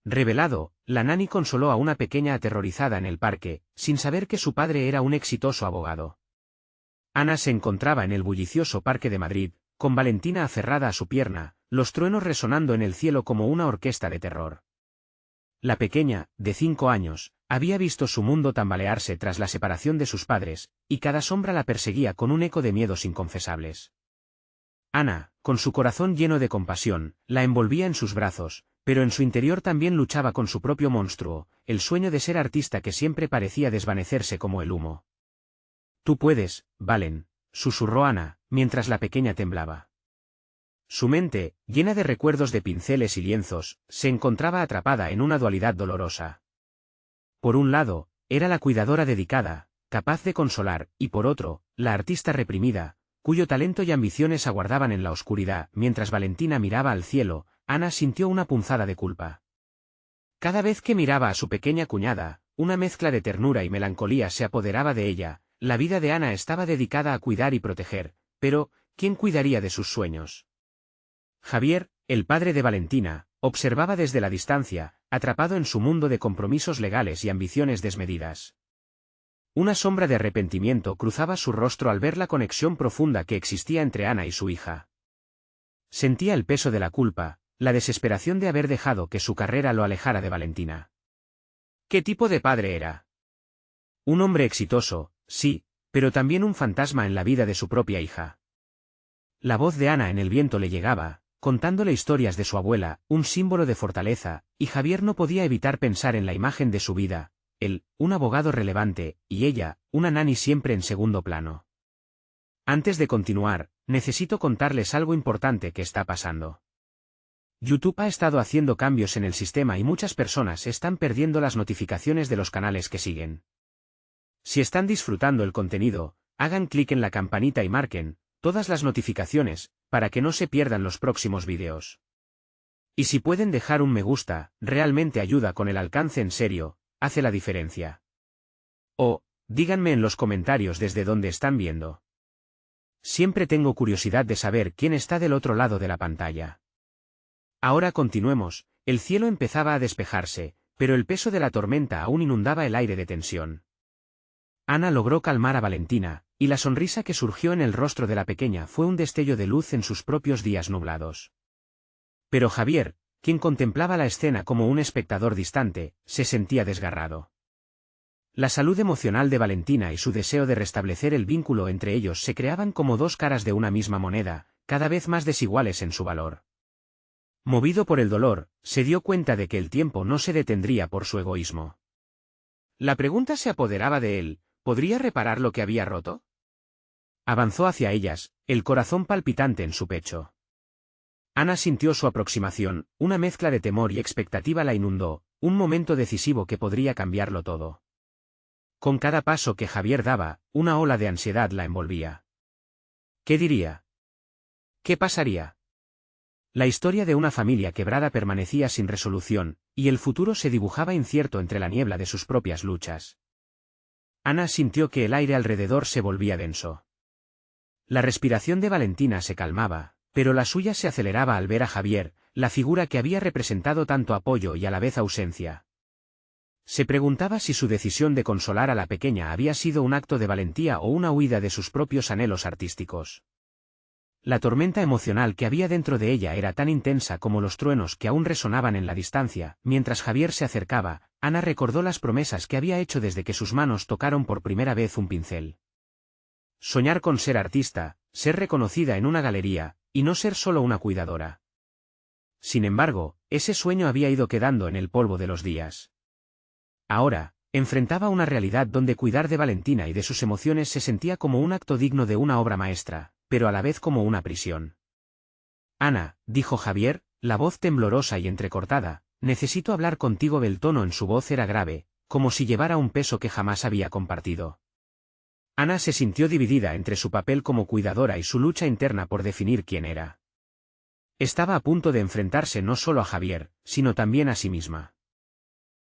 Revelado, la nani consoló a una pequeña aterrorizada en el parque, sin saber que su padre era un exitoso abogado. Ana se encontraba en el bullicioso Parque de Madrid, con Valentina aferrada a su pierna, los truenos resonando en el cielo como una orquesta de terror. La pequeña, de 5 años, había visto su mundo tambalearse tras la separación de sus padres, y cada sombra la perseguía con un eco de miedos inconfesables. Ana, con su corazón lleno de compasión, la envolvía en sus brazos, pero en su interior también luchaba con su propio monstruo, el sueño de ser artista que siempre parecía desvanecerse como el humo. «Tú puedes, Valen», susurró Ana, mientras la pequeña temblaba. Su mente, llena de recuerdos de pinceles y lienzos, se encontraba atrapada en una dualidad dolorosa. Por un lado, era la cuidadora dedicada, capaz de consolar, y por otro, la artista reprimida, cuyo talento y ambiciones aguardaban en la oscuridad. Mientras Valentina miraba al cielo, Ana sintió una punzada de culpa. Cada vez que miraba a su pequeña cuñada, una mezcla de ternura y melancolía se apoderaba de ella. La vida de Ana estaba dedicada a cuidar y proteger, pero, ¿quién cuidaría de sus sueños? Javier, el padre de Valentina, observaba desde la distancia, atrapado en su mundo de compromisos legales y ambiciones desmedidas. Una sombra de arrepentimiento cruzaba su rostro al ver la conexión profunda que existía entre Ana y su hija. Sentía el peso de la culpa, la desesperación de haber dejado que su carrera lo alejara de Valentina. ¿Qué tipo de padre era? Un hombre exitoso, sí, pero también un fantasma en la vida de su propia hija. La voz de Ana en el viento le llegaba, contándole historias de su abuela, un símbolo de fortaleza, y Javier no podía evitar pensar en la imagen de su vida, él, un abogado relevante, y ella, una nani siempre en segundo plano. Antes de continuar, necesito contarles algo importante que está pasando. YouTube ha estado haciendo cambios en el sistema y muchas personas están perdiendo las notificaciones de los canales que siguen. Si están disfrutando el contenido, hagan clic en la campanita y marquen todas las notificaciones, para que no se pierdan los próximos vídeos. Y si pueden dejar un me gusta, realmente ayuda con el alcance en serio, hace la diferencia. O, díganme en los comentarios desde dónde están viendo. Siempre tengo curiosidad de saber quién está del otro lado de la pantalla. Ahora continuemos, el cielo empezaba a despejarse, pero el peso de la tormenta aún inundaba el aire de tensión. Ana logró calmar a Valentina, y la sonrisa que surgió en el rostro de la pequeña fue un destello de luz en sus propios días nublados. Pero Javier, quien contemplaba la escena como un espectador distante, se sentía desgarrado. La salud emocional de Valentina y su deseo de restablecer el vínculo entre ellos se creaban como dos caras de una misma moneda, cada vez más desiguales en su valor. Movido por el dolor, se dio cuenta de que el tiempo no se detendría por su egoísmo. La pregunta se apoderaba de él: ¿podría reparar lo que había roto? Avanzó hacia ellas, el corazón palpitante en su pecho. Ana sintió su aproximación, una mezcla de temor y expectativa la inundó, un momento decisivo que podría cambiarlo todo. Con cada paso que Javier daba, una ola de ansiedad la envolvía. ¿Qué diría? ¿Qué pasaría? La historia de una familia quebrada permanecía sin resolución, y el futuro se dibujaba incierto entre la niebla de sus propias luchas. Ana sintió que el aire alrededor se volvía denso. La respiración de Valentina se calmaba, pero la suya se aceleraba al ver a Javier, la figura que había representado tanto apoyo y a la vez ausencia. Se preguntaba si su decisión de consolar a la pequeña había sido un acto de valentía o una huida de sus propios anhelos artísticos. La tormenta emocional que había dentro de ella era tan intensa como los truenos que aún resonaban en la distancia. Mientras Javier se acercaba, Ana recordó las promesas que había hecho desde que sus manos tocaron por primera vez un pincel. Soñar con ser artista, ser reconocida en una galería, y no ser solo una cuidadora. Sin embargo, ese sueño había ido quedando en el polvo de los días. Ahora, enfrentaba una realidad donde cuidar de Valentina y de sus emociones se sentía como un acto digno de una obra maestra, pero a la vez como una prisión. Ana, dijo Javier, la voz temblorosa y entrecortada, necesito hablar contigo. El tono en su voz era grave, como si llevara un peso que jamás había compartido. Ana se sintió dividida entre su papel como cuidadora y su lucha interna por definir quién era. Estaba a punto de enfrentarse no solo a Javier, sino también a sí misma.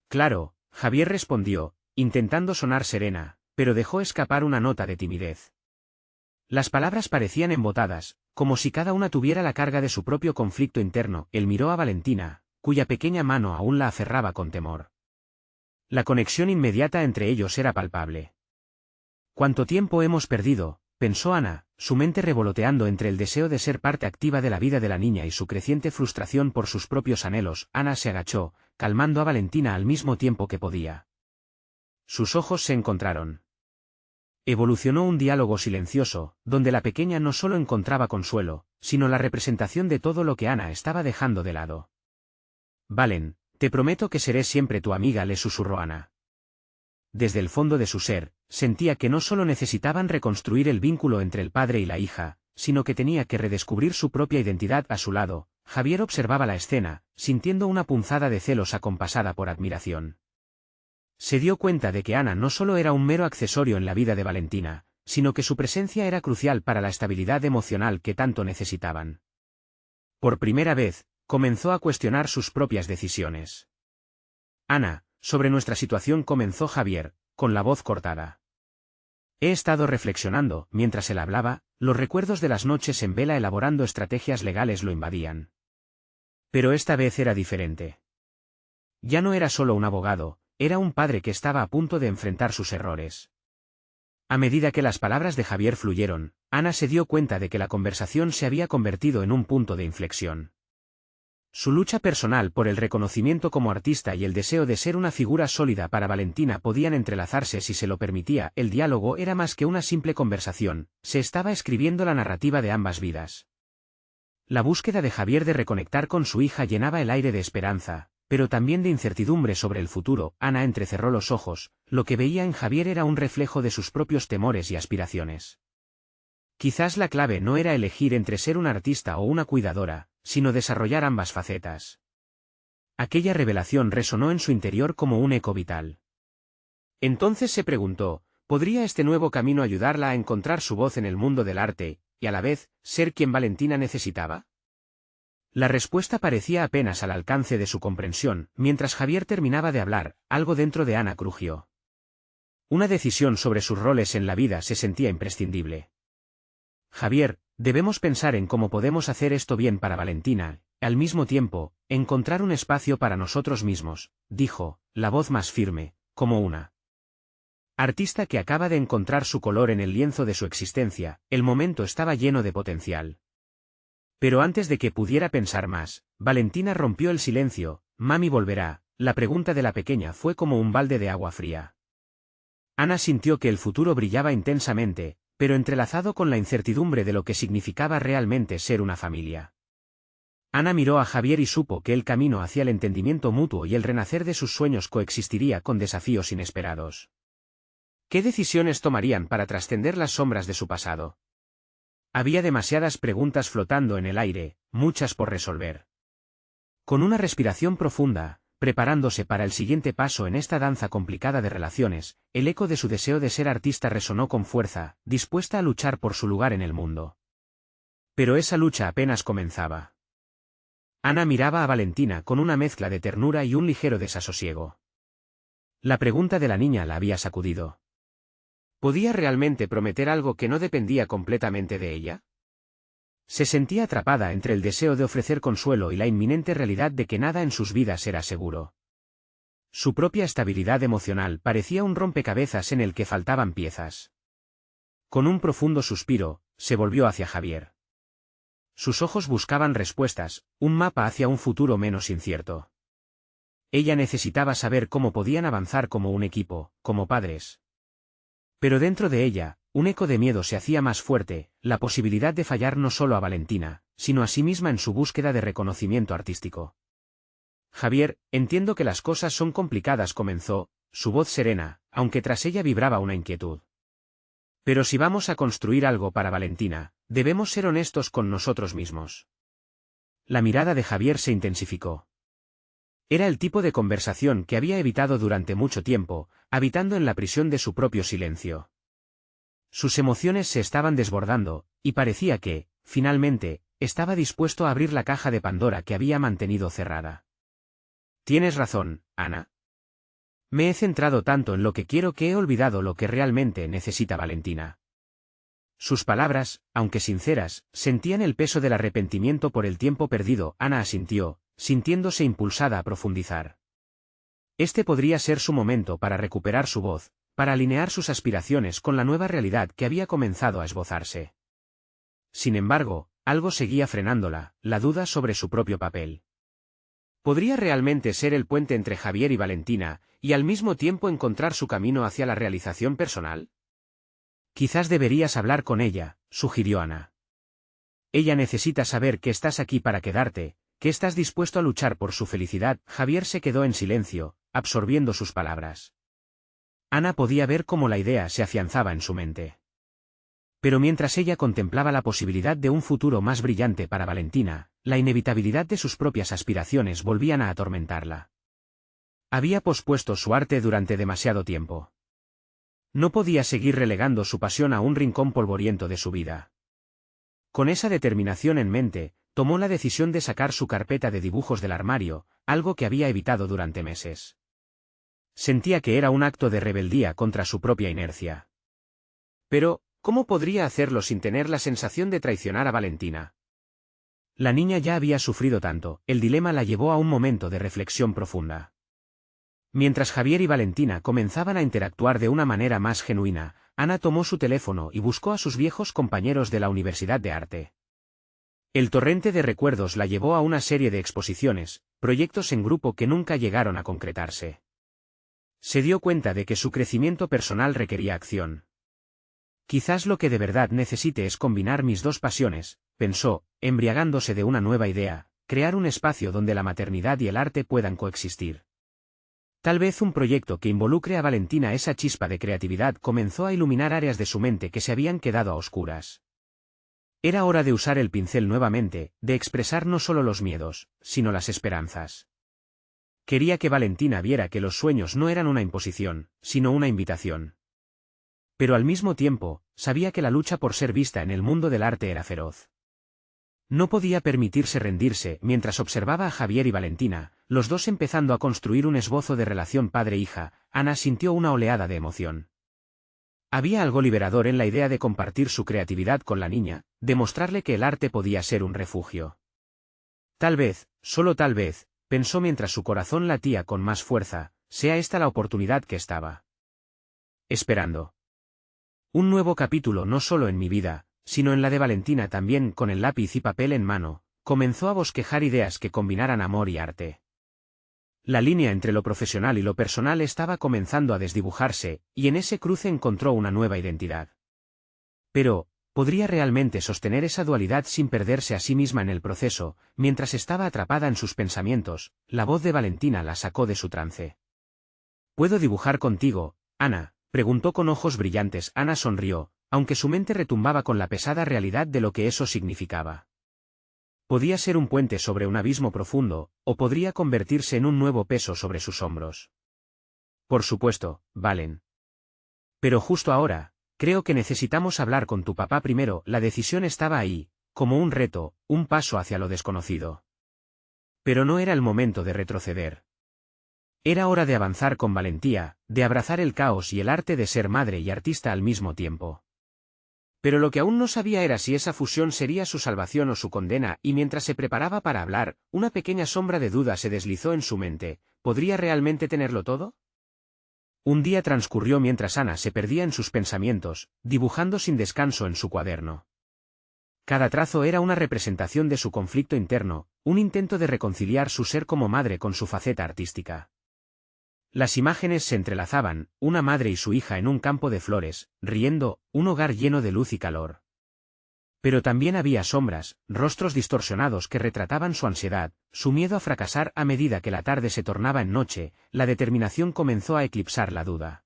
Claro, Javier respondió, intentando sonar serena, pero dejó escapar una nota de timidez. Las palabras parecían embotadas, como si cada una tuviera la carga de su propio conflicto interno. Él miró a Valentina, cuya pequeña mano aún la aferraba con temor. La conexión inmediata entre ellos era palpable. «¿Cuánto tiempo hemos perdido?», pensó Ana, su mente revoloteando entre el deseo de ser parte activa de la vida de la niña y su creciente frustración por sus propios anhelos. Ana se agachó, calmando a Valentina al mismo tiempo que podía. Sus ojos se encontraron. Evolucionó un diálogo silencioso, donde la pequeña no solo encontraba consuelo, sino la representación de todo lo que Ana estaba dejando de lado. «Valen, te prometo que seré siempre tu amiga», le susurró Ana. Desde el fondo de su ser, sentía que no solo necesitaban reconstruir el vínculo entre el padre y la hija, sino que tenía que redescubrir su propia identidad a su lado. Javier observaba la escena, sintiendo una punzada de celos acompasada por admiración. Se dio cuenta de que Ana no solo era un mero accesorio en la vida de Valentina, sino que su presencia era crucial para la estabilidad emocional que tanto necesitaban. Por primera vez, comenzó a cuestionar sus propias decisiones. «Ana, sobre nuestra situación», comenzó Javier, con la voz cortada. «He estado reflexionando», mientras él hablaba, los recuerdos de las noches en vela elaborando estrategias legales lo invadían. Pero esta vez era diferente. Ya no era solo un abogado, era un padre que estaba a punto de enfrentar sus errores. A medida que las palabras de Javier fluyeron, Ana se dio cuenta de que la conversación se había convertido en un punto de inflexión. Su lucha personal por el reconocimiento como artista y el deseo de ser una figura sólida para Valentina podían entrelazarse si se lo permitía. El diálogo era más que una simple conversación, se estaba escribiendo la narrativa de ambas vidas. La búsqueda de Javier de reconectar con su hija llenaba el aire de esperanza, pero también de incertidumbre sobre el futuro. Ana entrecerró los ojos, lo que veía en Javier era un reflejo de sus propios temores y aspiraciones. Quizás la clave no era elegir entre ser una artista o una cuidadora, sino desarrollar ambas facetas. Aquella revelación resonó en su interior como un eco vital. Entonces se preguntó, ¿podría este nuevo camino ayudarla a encontrar su voz en el mundo del arte, y a la vez, ser quien Valentina necesitaba? La respuesta parecía apenas al alcance de su comprensión. Mientras Javier terminaba de hablar, algo dentro de Ana crujió. Una decisión sobre sus roles en la vida se sentía imprescindible. «Javier, debemos pensar en cómo podemos hacer esto bien para Valentina, al mismo tiempo, encontrar un espacio para nosotros mismos», dijo, la voz más firme, como una artista que acaba de encontrar su color en el lienzo de su existencia. El momento estaba lleno de potencial. Pero antes de que pudiera pensar más, Valentina rompió el silencio. «Mami volverá». La pregunta de la pequeña fue como un balde de agua fría. Ana sintió que el futuro brillaba intensamente, pero entrelazado con la incertidumbre de lo que significaba realmente ser una familia. Ana miró a Javier y supo que el camino hacia el entendimiento mutuo y el renacer de sus sueños coexistiría con desafíos inesperados. ¿Qué decisiones tomarían para trascender las sombras de su pasado? Había demasiadas preguntas flotando en el aire, muchas por resolver. Con una respiración profunda, preparándose para el siguiente paso en esta danza complicada de relaciones, el eco de su deseo de ser artista resonó con fuerza, dispuesta a luchar por su lugar en el mundo. Pero esa lucha apenas comenzaba. Ana miraba a Valentina con una mezcla de ternura y un ligero desasosiego. La pregunta de la niña la había sacudido. ¿Podía realmente prometer algo que no dependía completamente de ella? Se sentía atrapada entre el deseo de ofrecer consuelo y la inminente realidad de que nada en sus vidas era seguro. Su propia estabilidad emocional parecía un rompecabezas en el que faltaban piezas. Con un profundo suspiro, se volvió hacia Javier. Sus ojos buscaban respuestas, un mapa hacia un futuro menos incierto. Ella necesitaba saber cómo podían avanzar como un equipo, como padres. Pero dentro de ella, un eco de miedo se hacía más fuerte, la posibilidad de fallar no solo a Valentina, sino a sí misma en su búsqueda de reconocimiento artístico. «Javier, entiendo que las cosas son complicadas», comenzó, su voz serena, aunque tras ella vibraba una inquietud. «Pero si vamos a construir algo para Valentina, debemos ser honestos con nosotros mismos». La mirada de Javier se intensificó. Era el tipo de conversación que había evitado durante mucho tiempo, habitando en la prisión de su propio silencio. Sus emociones se estaban desbordando, y parecía que, finalmente, estaba dispuesto a abrir la caja de Pandora que había mantenido cerrada. «Tienes razón, Ana. Me he centrado tanto en lo que quiero que he olvidado lo que realmente necesita Valentina». Sus palabras, aunque sinceras, sentían el peso del arrepentimiento por el tiempo perdido. Ana asintió, sintiéndose impulsada a profundizar. Este podría ser su momento para recuperar su voz, para alinear sus aspiraciones con la nueva realidad que había comenzado a esbozarse. Sin embargo, algo seguía frenándola, la duda sobre su propio papel. ¿Podría realmente ser el puente entre Javier y Valentina, y al mismo tiempo encontrar su camino hacia la realización personal? Quizás deberías hablar con ella, sugirió Ana. Ella necesita saber que estás aquí para quedarte, que estás dispuesto a luchar por su felicidad. Javier se quedó en silencio, absorbiendo sus palabras. Ana podía ver cómo la idea se afianzaba en su mente. Pero mientras ella contemplaba la posibilidad de un futuro más brillante para Valentina, la inevitabilidad de sus propias aspiraciones volvían a atormentarla. Había pospuesto su arte durante demasiado tiempo. No podía seguir relegando su pasión a un rincón polvoriento de su vida. Con esa determinación en mente, tomó la decisión de sacar su carpeta de dibujos del armario, algo que había evitado durante meses. Sentía que era un acto de rebeldía contra su propia inercia. Pero, ¿cómo podría hacerlo sin tener la sensación de traicionar a Valentina? La niña ya había sufrido tanto, el dilema la llevó a un momento de reflexión profunda. Mientras Javier y Valentina comenzaban a interactuar de una manera más genuina, Ana tomó su teléfono y buscó a sus viejos compañeros de la Universidad de Arte. El torrente de recuerdos la llevó a una serie de exposiciones, proyectos en grupo que nunca llegaron a concretarse. Se dio cuenta de que su crecimiento personal requería acción. Quizás lo que de verdad necesite es combinar mis dos pasiones, pensó, embriagándose de una nueva idea, crear un espacio donde la maternidad y el arte puedan coexistir. Tal vez un proyecto que involucre a Valentina. Esa chispa de creatividad comenzó a iluminar áreas de su mente que se habían quedado a oscuras. Era hora de usar el pincel nuevamente, de expresar no solo los miedos, sino las esperanzas. Quería que Valentina viera que los sueños no eran una imposición, sino una invitación. Pero al mismo tiempo, sabía que la lucha por ser vista en el mundo del arte era feroz. No podía permitirse rendirse. Mientras observaba a Javier y Valentina, los dos empezando a construir un esbozo de relación padre-hija, Ana sintió una oleada de emoción. Había algo liberador en la idea de compartir su creatividad con la niña, de mostrarle que el arte podía ser un refugio. Tal vez, solo tal vez, pensó mientras su corazón latía con más fuerza, sea esta la oportunidad que estaba esperando. Un nuevo capítulo no solo en mi vida, sino en la de Valentina también. Con el lápiz y papel en mano, comenzó a bosquejar ideas que combinaran amor y arte. La línea entre lo profesional y lo personal estaba comenzando a desdibujarse, y en ese cruce encontró una nueva identidad. Pero, ¿podría realmente sostener esa dualidad sin perderse a sí misma en el proceso? Mientras estaba atrapada en sus pensamientos, la voz de Valentina la sacó de su trance. ¿Puedo dibujar contigo, Ana?, preguntó con ojos brillantes. Ana sonrió, aunque su mente retumbaba con la pesada realidad de lo que eso significaba. Podía ser un puente sobre un abismo profundo, o podría convertirse en un nuevo peso sobre sus hombros. Por supuesto, Valen. Pero justo ahora, creo que necesitamos hablar con tu papá primero. La decisión estaba ahí, como un reto, un paso hacia lo desconocido. Pero no era el momento de retroceder. Era hora de avanzar con valentía, de abrazar el caos y el arte de ser madre y artista al mismo tiempo. Pero lo que aún no sabía era si esa fusión sería su salvación o su condena, y mientras se preparaba para hablar, una pequeña sombra de duda se deslizó en su mente. ¿Podría realmente tenerlo todo? Un día transcurrió mientras Ana se perdía en sus pensamientos, dibujando sin descanso en su cuaderno. Cada trazo era una representación de su conflicto interno, un intento de reconciliar su ser como madre con su faceta artística. Las imágenes se entrelazaban, una madre y su hija en un campo de flores, riendo, un hogar lleno de luz y calor. Pero también había sombras, rostros distorsionados que retrataban su ansiedad, su miedo a fracasar. A medida que la tarde se tornaba en noche, la determinación comenzó a eclipsar la duda.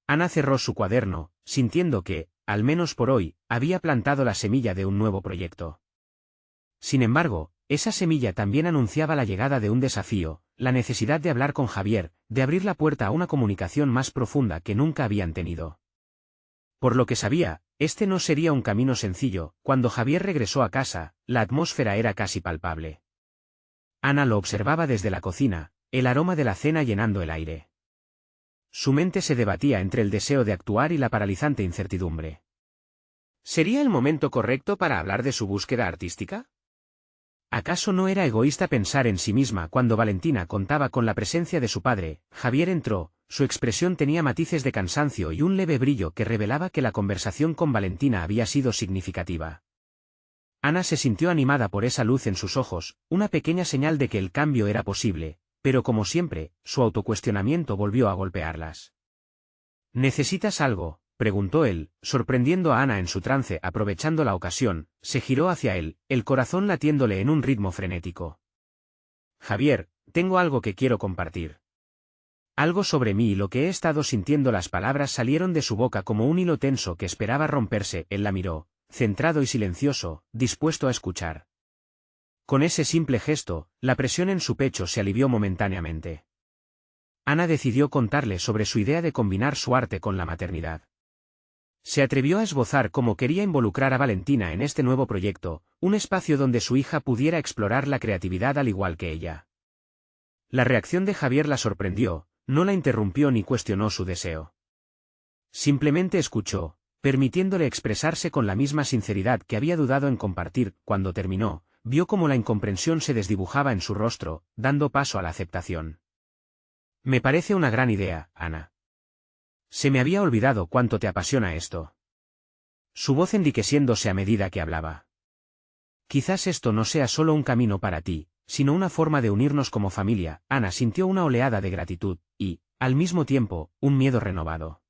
Ana cerró su cuaderno, sintiendo que, al menos por hoy, había plantado la semilla de un nuevo proyecto. Sin embargo, esa semilla también anunciaba la llegada de un desafío, la necesidad de hablar con Javier, de abrir la puerta a una comunicación más profunda que nunca habían tenido. Por lo que sabía, este no sería un camino sencillo. Cuando Javier regresó a casa, la atmósfera era casi palpable. Ana lo observaba desde la cocina, el aroma de la cena llenando el aire. Su mente se debatía entre el deseo de actuar y la paralizante incertidumbre. ¿Sería el momento correcto para hablar de su búsqueda artística? ¿Acaso no era egoísta pensar en sí misma cuando Valentina contaba con la presencia de su padre? Javier entró, su expresión tenía matices de cansancio y un leve brillo que revelaba que la conversación con Valentina había sido significativa. Ana se sintió animada por esa luz en sus ojos, una pequeña señal de que el cambio era posible, pero como siempre, su autocuestionamiento volvió a golpearlas. ¿Necesitas algo?, preguntó él, sorprendiendo a Ana en su trance. Aprovechando la ocasión, se giró hacia él, el corazón latiéndole en un ritmo frenético. Javier, tengo algo que quiero compartir. Algo sobre mí y lo que he estado sintiendo. Las palabras salieron de su boca como un hilo tenso que esperaba romperse. Él la miró, centrado y silencioso, dispuesto a escuchar. Con ese simple gesto, la presión en su pecho se alivió momentáneamente. Ana decidió contarle sobre su idea de combinar su arte con la maternidad. Se atrevió a esbozar cómo quería involucrar a Valentina en este nuevo proyecto, un espacio donde su hija pudiera explorar la creatividad al igual que ella. La reacción de Javier la sorprendió, no la interrumpió ni cuestionó su deseo. Simplemente escuchó, permitiéndole expresarse con la misma sinceridad que había dudado en compartir. Cuando terminó, vio cómo la incomprensión se desdibujaba en su rostro, dando paso a la aceptación. Me parece una gran idea, Ana. Se me había olvidado cuánto te apasiona esto. Su voz enriqueciéndose a medida que hablaba. Quizás esto no sea solo un camino para ti, sino una forma de unirnos como familia. Ana sintió una oleada de gratitud, y, al mismo tiempo, un miedo renovado.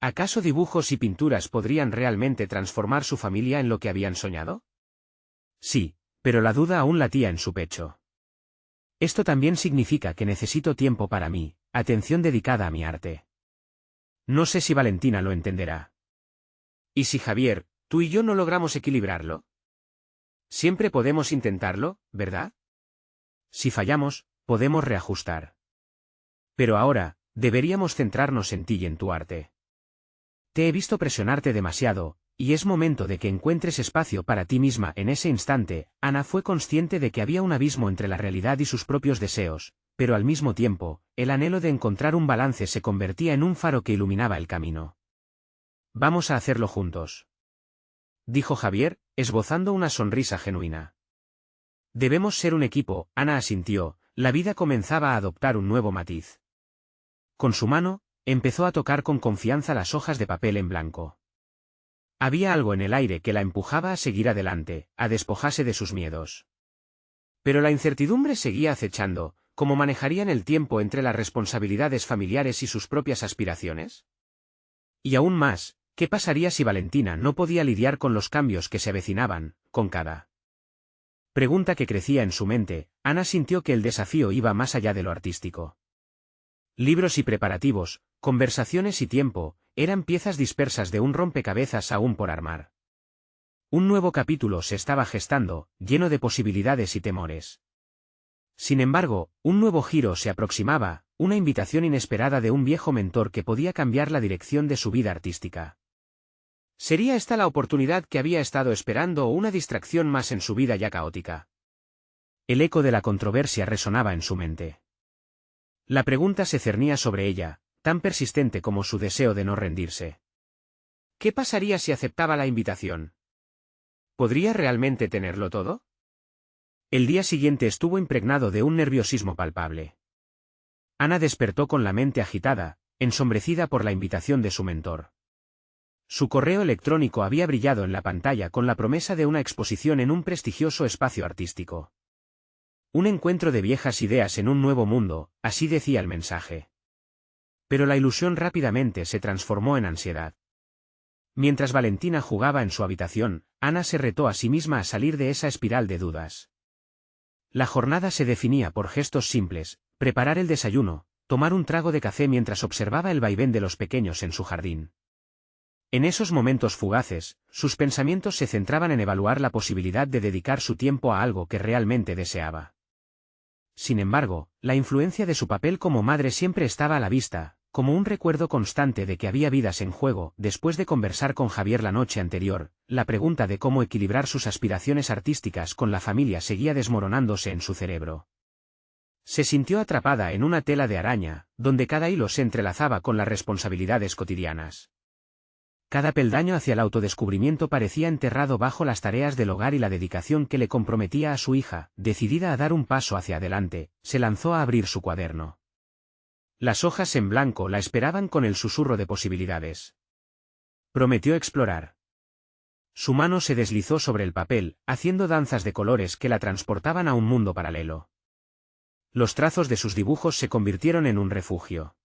¿Acaso dibujos y pinturas podrían realmente transformar su familia en lo que habían soñado? Sí, pero la duda aún latía en su pecho. Esto también significa que necesito tiempo para mí, atención dedicada a mi arte. No sé si Valentina lo entenderá. ¿Y si Javier, tú y yo no logramos equilibrarlo? Siempre podemos intentarlo, ¿verdad? Si fallamos, podemos reajustar. Pero ahora, deberíamos centrarnos en ti y en tu arte. Te he visto presionarte demasiado, y es momento de que encuentres espacio para ti misma. En ese instante, Ana fue consciente de que había un abismo entre la realidad y sus propios deseos, pero al mismo tiempo, el anhelo de encontrar un balance se convertía en un faro que iluminaba el camino. Vamos a hacerlo juntos, dijo Javier, esbozando una sonrisa genuina. Debemos ser un equipo. Ana asintió, la vida comenzaba a adoptar un nuevo matiz. Con su mano, empezó a tocar con confianza las hojas de papel en blanco. Había algo en el aire que la empujaba a seguir adelante, a despojarse de sus miedos. Pero la incertidumbre seguía acechando. ¿Cómo manejarían el tiempo entre las responsabilidades familiares y sus propias aspiraciones? Y aún más, ¿qué pasaría si Valentina no podía lidiar con los cambios que se avecinaban, con cada pregunta que crecía en su mente? Ana sintió que el desafío iba más allá de lo artístico. Libros y preparativos, conversaciones y tiempo, eran piezas dispersas de un rompecabezas aún por armar. Un nuevo capítulo se estaba gestando, lleno de posibilidades y temores. Sin embargo, un nuevo giro se aproximaba, una invitación inesperada de un viejo mentor que podía cambiar la dirección de su vida artística. ¿Sería esta la oportunidad que había estado esperando o una distracción más en su vida ya caótica? El eco de la controversia resonaba en su mente. La pregunta se cernía sobre ella, tan persistente como su deseo de no rendirse. ¿Qué pasaría si aceptaba la invitación? ¿Podría realmente tenerlo todo? El día siguiente estuvo impregnado de un nerviosismo palpable. Ana despertó con la mente agitada, ensombrecida por la invitación de su mentor. Su correo electrónico había brillado en la pantalla con la promesa de una exposición en un prestigioso espacio artístico. Un encuentro de viejas ideas en un nuevo mundo, así decía el mensaje. Pero la ilusión rápidamente se transformó en ansiedad. Mientras Valentina jugaba en su habitación, Ana se retó a sí misma a salir de esa espiral de dudas. La jornada se definía por gestos simples: preparar el desayuno, tomar un trago de café mientras observaba el vaivén de los pequeños en su jardín. En esos momentos fugaces, sus pensamientos se centraban en evaluar la posibilidad de dedicar su tiempo a algo que realmente deseaba. Sin embargo, la influencia de su papel como madre siempre estaba a la vista, como un recuerdo constante de que había vidas en juego. Después de conversar con Javier la noche anterior, la pregunta de cómo equilibrar sus aspiraciones artísticas con la familia seguía desmoronándose en su cerebro. Se sintió atrapada en una tela de araña, donde cada hilo se entrelazaba con las responsabilidades cotidianas. Cada peldaño hacia el autodescubrimiento parecía enterrado bajo las tareas del hogar y la dedicación que le comprometía a su hija. Decidida a dar un paso hacia adelante, se lanzó a abrir su cuaderno. Las hojas en blanco la esperaban con el susurro de posibilidades. Prometió explorar. Su mano se deslizó sobre el papel, haciendo danzas de colores que la transportaban a un mundo paralelo. Los trazos de sus dibujos se convirtieron en un refugio.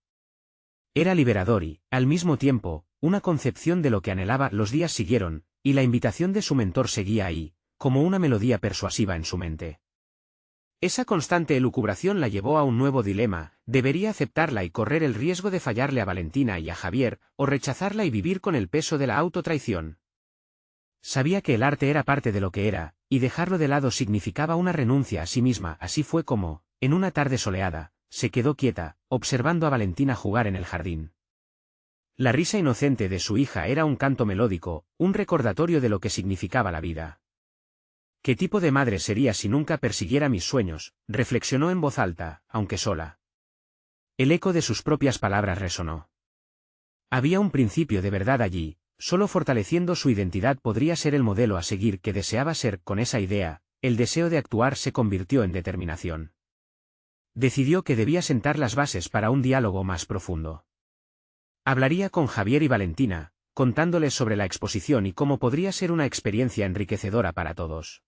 Era liberador y, al mismo tiempo, una concepción de lo que anhelaba. Los días siguieron, y la invitación de su mentor seguía ahí, como una melodía persuasiva en su mente. Esa constante elucubración la llevó a un nuevo dilema: debería aceptarla y correr el riesgo de fallarle a Valentina y a Javier, o rechazarla y vivir con el peso de la autotraición. Sabía que el arte era parte de lo que era, y dejarlo de lado significaba una renuncia a sí misma. Así fue como, en una tarde soleada, se quedó quieta, observando a Valentina jugar en el jardín. La risa inocente de su hija era un canto melódico, un recordatorio de lo que significaba la vida. ¿Qué tipo de madre sería si nunca persiguiera mis sueños?, reflexionó en voz alta, aunque sola. El eco de sus propias palabras resonó. Había un principio de verdad allí, solo fortaleciendo su identidad podría ser el modelo a seguir que deseaba ser. Con esa idea, el deseo de actuar se convirtió en determinación. Decidió que debía sentar las bases para un diálogo más profundo. Hablaría con Javier y Valentina, contándoles sobre la exposición y cómo podría ser una experiencia enriquecedora para todos.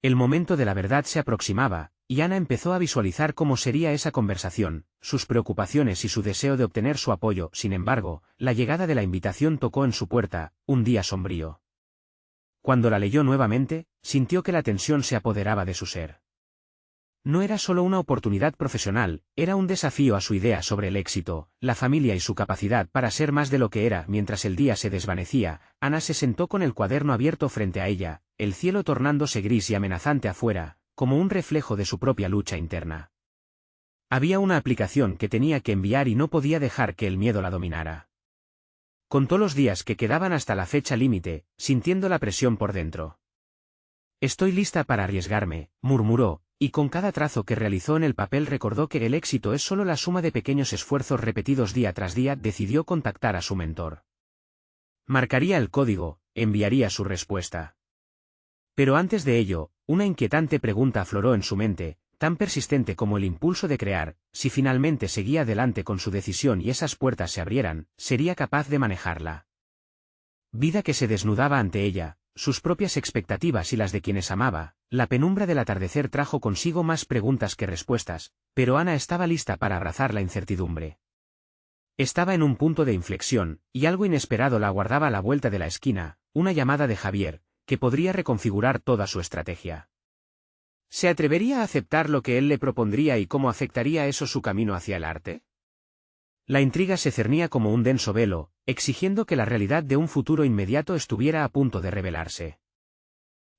El momento de la verdad se aproximaba, y Ana empezó a visualizar cómo sería esa conversación, sus preocupaciones y su deseo de obtener su apoyo. Sin embargo, la llegada de la invitación tocó en su puerta, un día sombrío. Cuando la leyó nuevamente, sintió que la tensión se apoderaba de su ser. No era solo una oportunidad profesional, era un desafío a su idea sobre el éxito, la familia y su capacidad para ser más de lo que era. Mientras el día se desvanecía, Ana se sentó con el cuaderno abierto frente a ella, el cielo tornándose gris y amenazante afuera, como un reflejo de su propia lucha interna. Había una aplicación que tenía que enviar y no podía dejar que el miedo la dominara. Contó los días que quedaban hasta la fecha límite, sintiendo la presión por dentro. «Estoy lista para arriesgarme», murmuró, y con cada trazo que realizó en el papel recordó que el éxito es solo la suma de pequeños esfuerzos repetidos día tras día. Decidió contactar a su mentor. Marcaría el código, enviaría su respuesta. Pero antes de ello, una inquietante pregunta afloró en su mente, tan persistente como el impulso de crear: si finalmente seguía adelante con su decisión y esas puertas se abrieran, ¿sería capaz de manejarla? Vida que se desnudaba ante ella, sus propias expectativas y las de quienes amaba. La penumbra del atardecer trajo consigo más preguntas que respuestas, pero Ana estaba lista para abrazar la incertidumbre. Estaba en un punto de inflexión, y algo inesperado la aguardaba a la vuelta de la esquina: una llamada de Javier, que podría reconfigurar toda su estrategia. ¿Se atrevería a aceptar lo que él le propondría y cómo afectaría eso su camino hacia el arte? La intriga se cernía como un denso velo, exigiendo que la realidad de un futuro inmediato estuviera a punto de revelarse.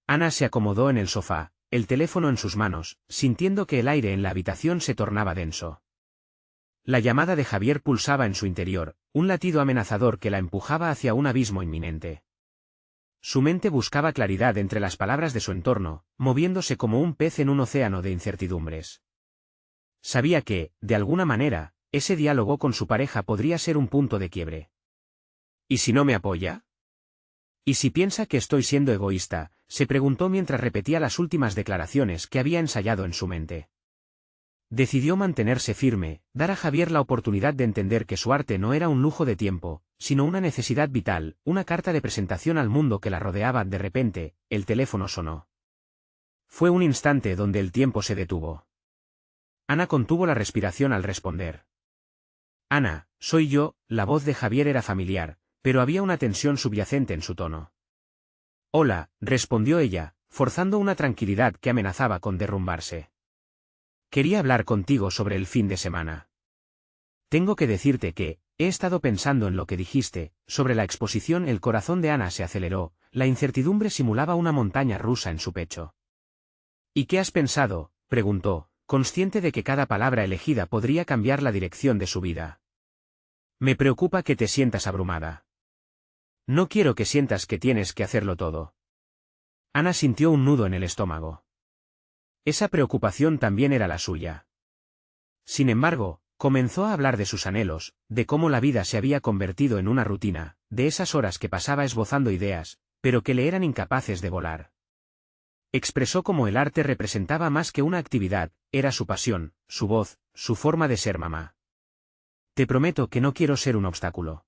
Ana se acomodó en el sofá, el teléfono en sus manos, sintiendo que el aire en la habitación se tornaba denso. La llamada de Javier pulsaba en su interior, un latido amenazador que la empujaba hacia un abismo inminente. Su mente buscaba claridad entre las palabras de su entorno, moviéndose como un pez en un océano de incertidumbres. Sabía que, de alguna manera, ese diálogo con su pareja podría ser un punto de quiebre. ¿Y si no me apoya? ¿Y si piensa que estoy siendo egoísta?, se preguntó mientras repetía las últimas declaraciones que había ensayado en su mente. Decidió mantenerse firme, dar a Javier la oportunidad de entender que su arte no era un lujo de tiempo, sino una necesidad vital, una carta de presentación al mundo que la rodeaba. De repente, el teléfono sonó. Fue un instante donde el tiempo se detuvo. Ana contuvo la respiración al responder. «Ana, soy yo». La voz de Javier era familiar, pero había una tensión subyacente en su tono. «Hola», respondió ella, forzando una tranquilidad que amenazaba con derrumbarse. «Quería hablar contigo sobre el fin de semana. Tengo que decirte que he estado pensando en lo que dijiste sobre la exposición». El corazón de Ana se aceleró, la incertidumbre simulaba una montaña rusa en su pecho. «¿Y qué has pensado?», preguntó, consciente de que cada palabra elegida podría cambiar la dirección de su vida. «Me preocupa que te sientas abrumada. No quiero que sientas que tienes que hacerlo todo». Ana sintió un nudo en el estómago. Esa preocupación también era la suya. Sin embargo, comenzó a hablar de sus anhelos, de cómo la vida se había convertido en una rutina, de esas horas que pasaba esbozando ideas, pero que le eran incapaces de volar. Expresó cómo el arte representaba más que una actividad, era su pasión, su voz, su forma de ser mamá. Te prometo que no quiero ser un obstáculo.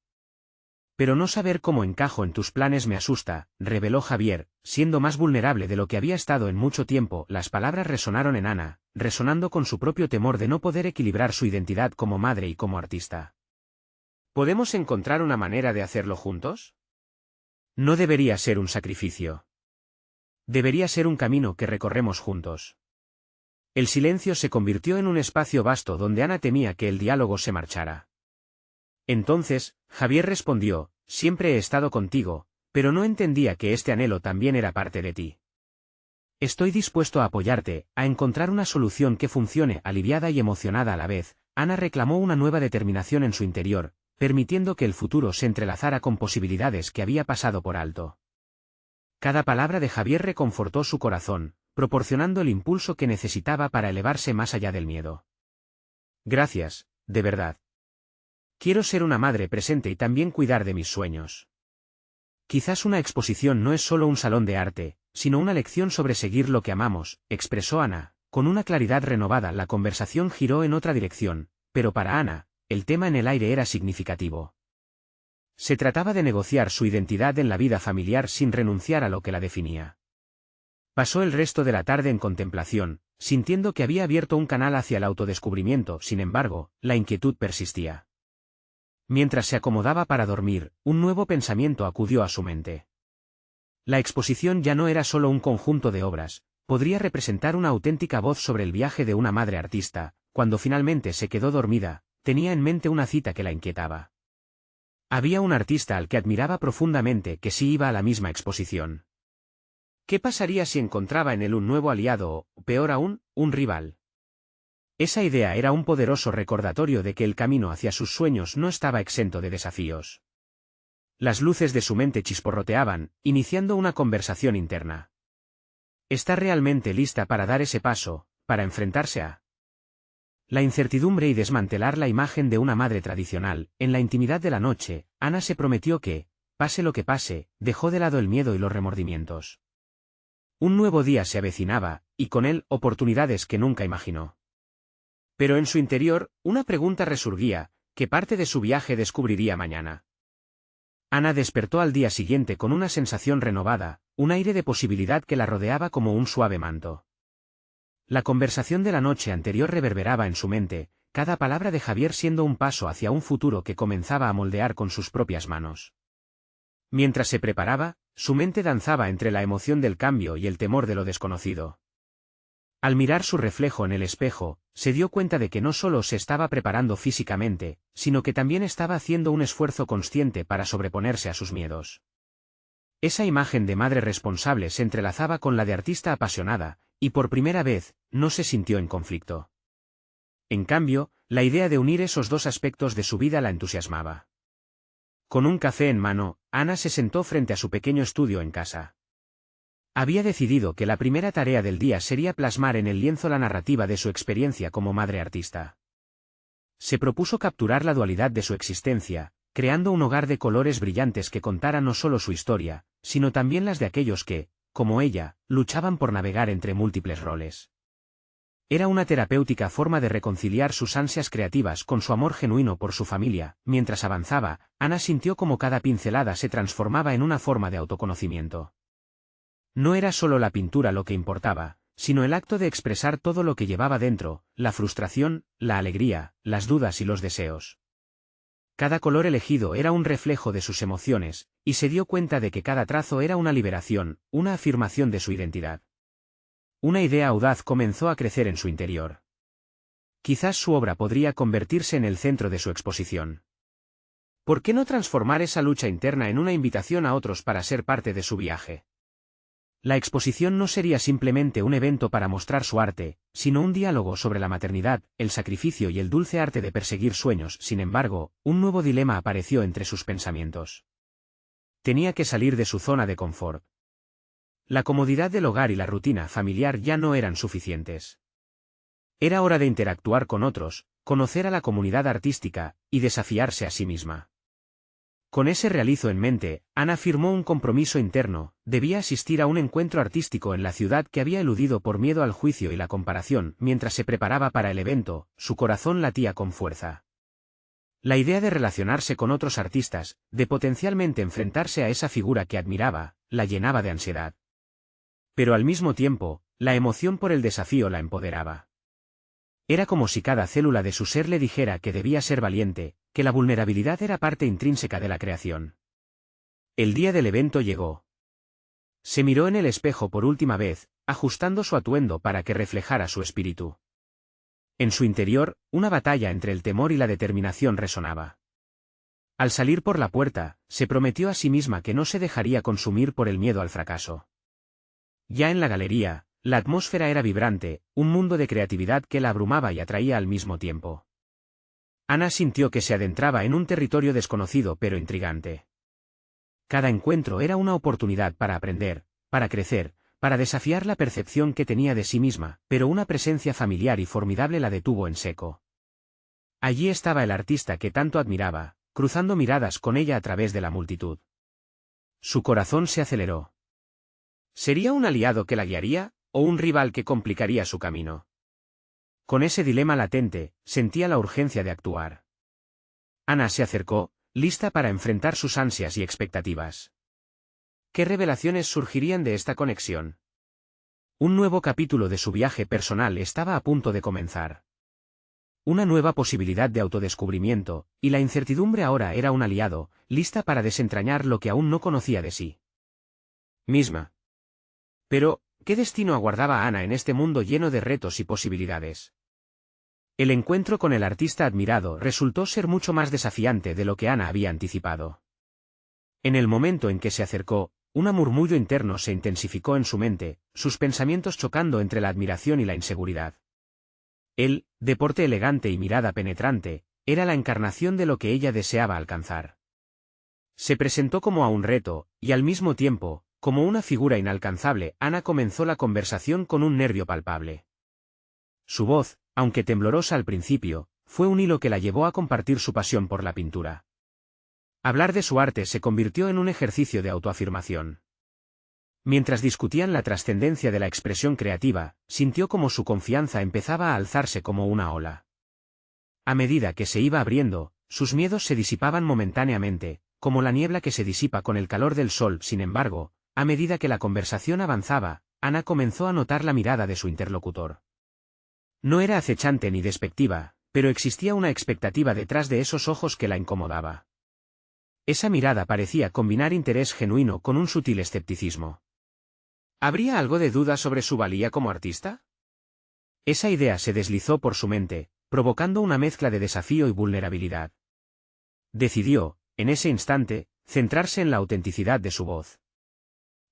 Pero no saber cómo encajo en tus planes me asusta, reveló Javier, siendo más vulnerable de lo que había estado en mucho tiempo. Las palabras resonaron en Ana, resonando con su propio temor de no poder equilibrar su identidad como madre y como artista. ¿Podemos encontrar una manera de hacerlo juntos? No debería ser un sacrificio. Debería ser un camino que recorremos juntos. El silencio se convirtió en un espacio vasto donde Ana temía que el diálogo se marchara. Entonces, Javier respondió, siempre he estado contigo, pero no entendía que este anhelo también era parte de ti. Estoy dispuesto a apoyarte, a encontrar una solución que funcione. Aliviada y emocionada a la vez, Ana reclamó una nueva determinación en su interior, permitiendo que el futuro se entrelazara con posibilidades que había pasado por alto. Cada palabra de Javier reconfortó su corazón, proporcionando el impulso que necesitaba para elevarse más allá del miedo. Gracias, de verdad. Quiero ser una madre presente y también cuidar de mis sueños. Quizás una exposición no es solo un salón de arte, sino una lección sobre seguir lo que amamos, expresó Ana, con una claridad renovada. La conversación giró en otra dirección, pero para Ana, el tema en el aire era significativo. Se trataba de negociar su identidad en la vida familiar sin renunciar a lo que la definía. Pasó el resto de la tarde en contemplación, sintiendo que había abierto un canal hacia el autodescubrimiento. Sin embargo, la inquietud persistía. Mientras se acomodaba para dormir, un nuevo pensamiento acudió a su mente. La exposición ya no era solo un conjunto de obras, podría representar una auténtica voz sobre el viaje de una madre artista. Cuando finalmente se quedó dormida, tenía en mente una cita que la inquietaba. Había un artista al que admiraba profundamente que sí iba a la misma exposición. ¿Qué pasaría si encontraba en él un nuevo aliado o, peor aún, un rival? Esa idea era un poderoso recordatorio de que el camino hacia sus sueños no estaba exento de desafíos. Las luces de su mente chisporroteaban, iniciando una conversación interna. ¿Está realmente lista para dar ese paso, para enfrentarse a la incertidumbre y desmantelar la imagen de una madre tradicional? En la intimidad de la noche, Ana se prometió que, pase lo que pase, dejó de lado el miedo y los remordimientos. Un nuevo día se avecinaba, y con él oportunidades que nunca imaginó. Pero en su interior, una pregunta resurgía: ¿qué parte de su viaje descubriría mañana? Ana despertó al día siguiente con una sensación renovada, un aire de posibilidad que la rodeaba como un suave manto. La conversación de la noche anterior reverberaba en su mente, cada palabra de Javier siendo un paso hacia un futuro que comenzaba a moldear con sus propias manos. Mientras se preparaba, su mente danzaba entre la emoción del cambio y el temor de lo desconocido. Al mirar su reflejo en el espejo, se dio cuenta de que no solo se estaba preparando físicamente, sino que también estaba haciendo un esfuerzo consciente para sobreponerse a sus miedos. Esa imagen de madre responsable se entrelazaba con la de artista apasionada, y por primera vez, no se sintió en conflicto. En cambio, la idea de unir esos dos aspectos de su vida la entusiasmaba. Con un café en mano, Ana se sentó frente a su pequeño estudio en casa. Había decidido que la primera tarea del día sería plasmar en el lienzo la narrativa de su experiencia como madre artista. Se propuso capturar la dualidad de su existencia, creando un hogar de colores brillantes que contara no solo su historia, sino también las de aquellos que, como ella, luchaban por navegar entre múltiples roles. Era una terapéutica forma de reconciliar sus ansias creativas con su amor genuino por su familia. Mientras avanzaba, Ana sintió como cada pincelada se transformaba en una forma de autoconocimiento. No era solo la pintura lo que importaba, sino el acto de expresar todo lo que llevaba dentro, la frustración, la alegría, las dudas y los deseos. Cada color elegido era un reflejo de sus emociones, y se dio cuenta de que cada trazo era una liberación, una afirmación de su identidad. Una idea audaz comenzó a crecer en su interior. Quizás su obra podría convertirse en el centro de su exposición. ¿Por qué no transformar esa lucha interna en una invitación a otros para ser parte de su viaje? La exposición no sería simplemente un evento para mostrar su arte, sino un diálogo sobre la maternidad, el sacrificio y el dulce arte de perseguir sueños. Sin embargo, un nuevo dilema apareció entre sus pensamientos. Tenía que salir de su zona de confort. La comodidad del hogar y la rutina familiar ya no eran suficientes. Era hora de interactuar con otros, conocer a la comunidad artística, y desafiarse a sí misma. Con ese realizo en mente, Ana firmó un compromiso interno: debía asistir a un encuentro artístico en la ciudad que había eludido por miedo al juicio y la comparación. Mientras se preparaba para el evento, su corazón latía con fuerza. La idea de relacionarse con otros artistas, de potencialmente enfrentarse a esa figura que admiraba, la llenaba de ansiedad. Pero al mismo tiempo, la emoción por el desafío la empoderaba. Era como si cada célula de su ser le dijera que debía ser valiente, que la vulnerabilidad era parte intrínseca de la creación. El día del evento llegó. Se miró en el espejo por última vez, ajustando su atuendo para que reflejara su espíritu. En su interior, una batalla entre el temor y la determinación resonaba. Al salir por la puerta, se prometió a sí misma que no se dejaría consumir por el miedo al fracaso. Ya en la galería, la atmósfera era vibrante, un mundo de creatividad que la abrumaba y atraía al mismo tiempo. Ana sintió que se adentraba en un territorio desconocido pero intrigante. Cada encuentro era una oportunidad para aprender, para crecer, para desafiar la percepción que tenía de sí misma, pero una presencia familiar y formidable la detuvo en seco. Allí estaba el artista que tanto admiraba, cruzando miradas con ella a través de la multitud. Su corazón se aceleró. ¿Sería un aliado que la guiaría, o un rival que complicaría su camino? Con ese dilema latente, sentía la urgencia de actuar. Ana se acercó, lista para enfrentar sus ansias y expectativas. ¿Qué revelaciones surgirían de esta conexión? Un nuevo capítulo de su viaje personal estaba a punto de comenzar. Una nueva posibilidad de autodescubrimiento, y la incertidumbre ahora era un aliado, lista para desentrañar lo que aún no conocía de sí misma. Pero, ¿qué destino aguardaba a Ana en este mundo lleno de retos y posibilidades? El encuentro con el artista admirado resultó ser mucho más desafiante de lo que Ana había anticipado. En el momento en que se acercó, un murmullo interno se intensificó en su mente, sus pensamientos chocando entre la admiración y la inseguridad. Él, de porte elegante y mirada penetrante, era la encarnación de lo que ella deseaba alcanzar. Se presentó como a un reto, y al mismo tiempo, como una figura inalcanzable. Ana comenzó la conversación con un nervio palpable. Su voz, aunque temblorosa al principio, fue un hilo que la llevó a compartir su pasión por la pintura. Hablar de su arte se convirtió en un ejercicio de autoafirmación. Mientras discutían la trascendencia de la expresión creativa, sintió como su confianza empezaba a alzarse como una ola. A medida que se iba abriendo, sus miedos se disipaban momentáneamente, como la niebla que se disipa con el calor del sol. Sin embargo, a medida que la conversación avanzaba, Ana comenzó a notar la mirada de su interlocutor. No era acechante ni despectiva, pero existía una expectativa detrás de esos ojos que la incomodaba. Esa mirada parecía combinar interés genuino con un sutil escepticismo. ¿Habría algo de duda sobre su valía como artista? Esa idea se deslizó por su mente, provocando una mezcla de desafío y vulnerabilidad. Decidió, en ese instante, centrarse en la autenticidad de su voz.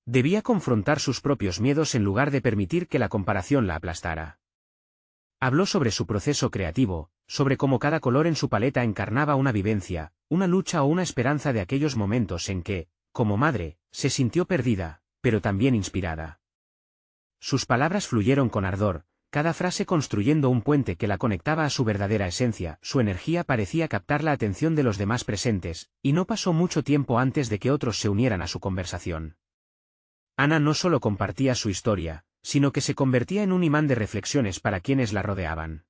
Debía confrontar sus propios miedos en lugar de permitir que la comparación la aplastara. Habló sobre su proceso creativo, sobre cómo cada color en su paleta encarnaba una vivencia, una lucha o una esperanza de aquellos momentos en que, como madre, se sintió perdida, pero también inspirada. Sus palabras fluyeron con ardor, cada frase construyendo un puente que la conectaba a su verdadera esencia. Su energía parecía captar la atención de los demás presentes, y no pasó mucho tiempo antes de que otros se unieran a su conversación. Ana no solo compartía su historia, sino que se convertía en un imán de reflexiones para quienes la rodeaban.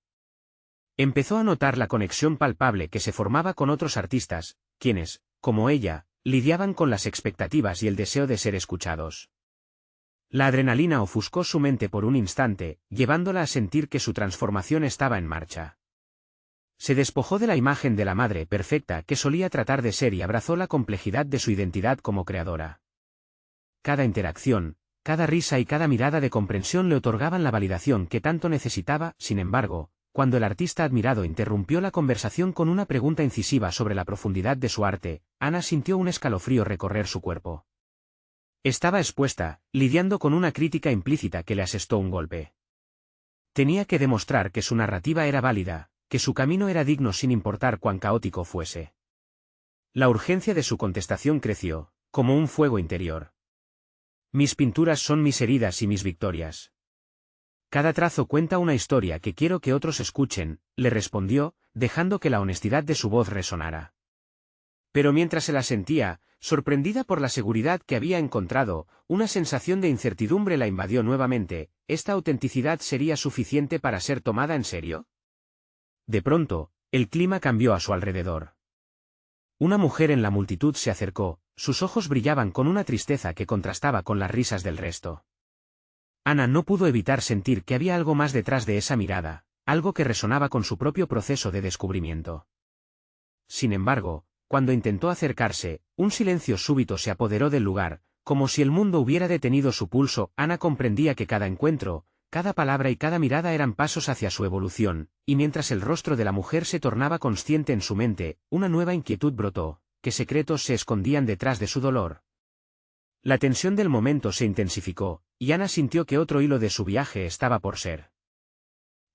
Empezó a notar la conexión palpable que se formaba con otros artistas, quienes, como ella, lidiaban con las expectativas y el deseo de ser escuchados. La adrenalina ofuscó su mente por un instante, llevándola a sentir que su transformación estaba en marcha. Se despojó de la imagen de la madre perfecta que solía tratar de ser y abrazó la complejidad de su identidad como creadora. Cada interacción, cada risa y cada mirada de comprensión le otorgaban la validación que tanto necesitaba. Sin embargo, cuando el artista admirado interrumpió la conversación con una pregunta incisiva sobre la profundidad de su arte, Ana sintió un escalofrío recorrer su cuerpo. Estaba expuesta, lidiando con una crítica implícita que le asestó un golpe. Tenía que demostrar que su narrativa era válida, que su camino era digno sin importar cuán caótico fuese. La urgencia de su contestación creció, como un fuego interior. Mis pinturas son mis heridas y mis victorias. Cada trazo cuenta una historia que quiero que otros escuchen, le respondió, dejando que la honestidad de su voz resonara. Pero mientras se la sentía, sorprendida por la seguridad que había encontrado, una sensación de incertidumbre la invadió nuevamente. ¿Esta autenticidad sería suficiente para ser tomada en serio? De pronto, el clima cambió a su alrededor. Una mujer en la multitud se acercó, sus ojos brillaban con una tristeza que contrastaba con las risas del resto. Ana no pudo evitar sentir que había algo más detrás de esa mirada, algo que resonaba con su propio proceso de descubrimiento. Sin embargo, cuando intentó acercarse, un silencio súbito se apoderó del lugar, como si el mundo hubiera detenido su pulso. Ana comprendía que cada encuentro, cada palabra y cada mirada eran pasos hacia su evolución, y mientras el rostro de la mujer se tornaba consciente en su mente, una nueva inquietud brotó. ¿Qué secretos se escondían detrás de su dolor? La tensión del momento se intensificó, y Ana sintió que otro hilo de su viaje estaba por ser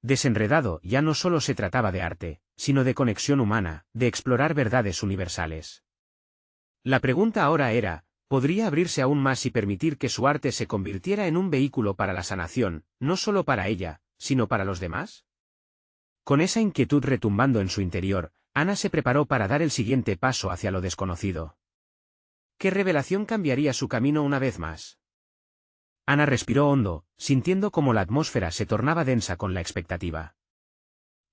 desenredado. Ya no solo se trataba de arte, sino de conexión humana, de explorar verdades universales. La pregunta ahora era, ¿podría abrirse aún más y permitir que su arte se convirtiera en un vehículo para la sanación, no solo para ella, sino para los demás? Con esa inquietud retumbando en su interior, Ana se preparó para dar el siguiente paso hacia lo desconocido. ¿Qué revelación cambiaría su camino una vez más? Ana respiró hondo, sintiendo cómo la atmósfera se tornaba densa con la expectativa.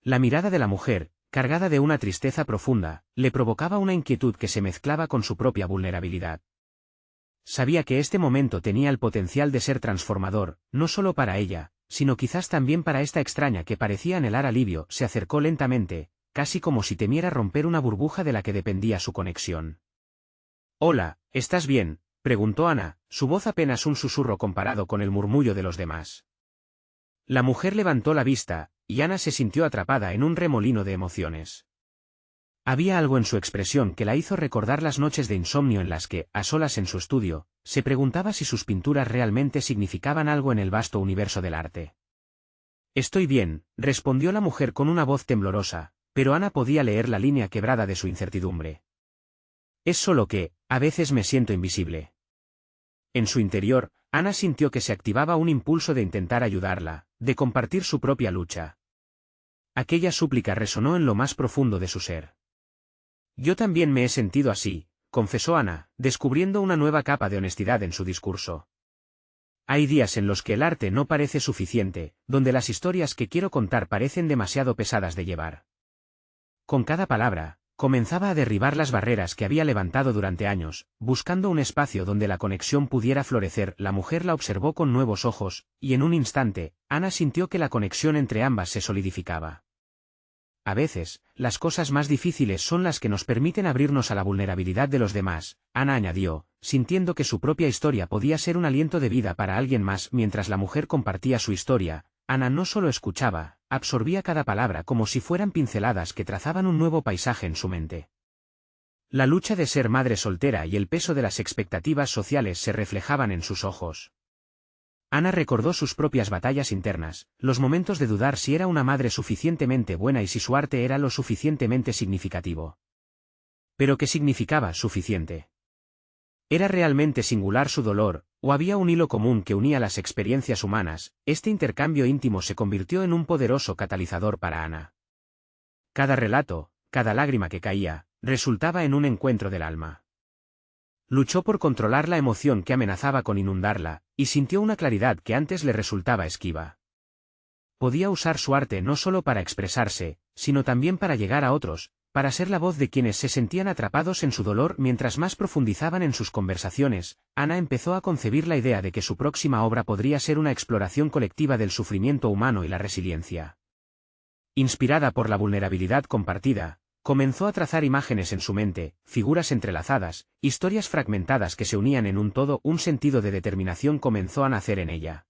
La mirada de la mujer, cargada de una tristeza profunda, le provocaba una inquietud que se mezclaba con su propia vulnerabilidad. Sabía que este momento tenía el potencial de ser transformador, no solo para ella, sino quizás también para esta extraña que parecía anhelar alivio. Se acercó lentamente, casi como si temiera romper una burbuja de la que dependía su conexión. «Hola, ¿estás bien?», preguntó Ana, su voz apenas un susurro comparado con el murmullo de los demás. La mujer levantó la vista, y Ana se sintió atrapada en un remolino de emociones. Había algo en su expresión que la hizo recordar las noches de insomnio en las que, a solas en su estudio, se preguntaba si sus pinturas realmente significaban algo en el vasto universo del arte. «Estoy bien», respondió la mujer con una voz temblorosa, pero Ana podía leer la línea quebrada de su incertidumbre. «Es solo que, a veces me siento invisible». En su interior, Ana sintió que se activaba un impulso de intentar ayudarla, de compartir su propia lucha. Aquella súplica resonó en lo más profundo de su ser. «Yo también me he sentido así», confesó Ana, descubriendo una nueva capa de honestidad en su discurso. «Hay días en los que el arte no parece suficiente, donde las historias que quiero contar parecen demasiado pesadas de llevar». Con cada palabra, comenzaba a derribar las barreras que había levantado durante años, buscando un espacio donde la conexión pudiera florecer. La mujer la observó con nuevos ojos, y en un instante, Ana sintió que la conexión entre ambas se solidificaba. A veces, las cosas más difíciles son las que nos permiten abrirnos a la vulnerabilidad de los demás, Ana añadió, sintiendo que su propia historia podía ser un aliento de vida para alguien más. Mientras la mujer compartía su historia, Ana no solo escuchaba, absorbía cada palabra como si fueran pinceladas que trazaban un nuevo paisaje en su mente. La lucha de ser madre soltera y el peso de las expectativas sociales se reflejaban en sus ojos. Ana recordó sus propias batallas internas, los momentos de dudar si era una madre suficientemente buena y si su arte era lo suficientemente significativo. ¿Pero qué significaba suficiente? ¿Era realmente singular su dolor, o había un hilo común que unía las experiencias humanas? Este intercambio íntimo se convirtió en un poderoso catalizador para Ana. Cada relato, cada lágrima que caía, resultaba en un encuentro del alma. Luchó por controlar la emoción que amenazaba con inundarla, y sintió una claridad que antes le resultaba esquiva. Podía usar su arte no solo para expresarse, sino también para llegar a otros, para ser la voz de quienes se sentían atrapados en su dolor. Mientras más profundizaban en sus conversaciones, Ana empezó a concebir la idea de que su próxima obra podría ser una exploración colectiva del sufrimiento humano y la resiliencia. Inspirada por la vulnerabilidad compartida, comenzó a trazar imágenes en su mente, figuras entrelazadas, historias fragmentadas que se unían en un todo. Un sentido de determinación comenzó a nacer en ella.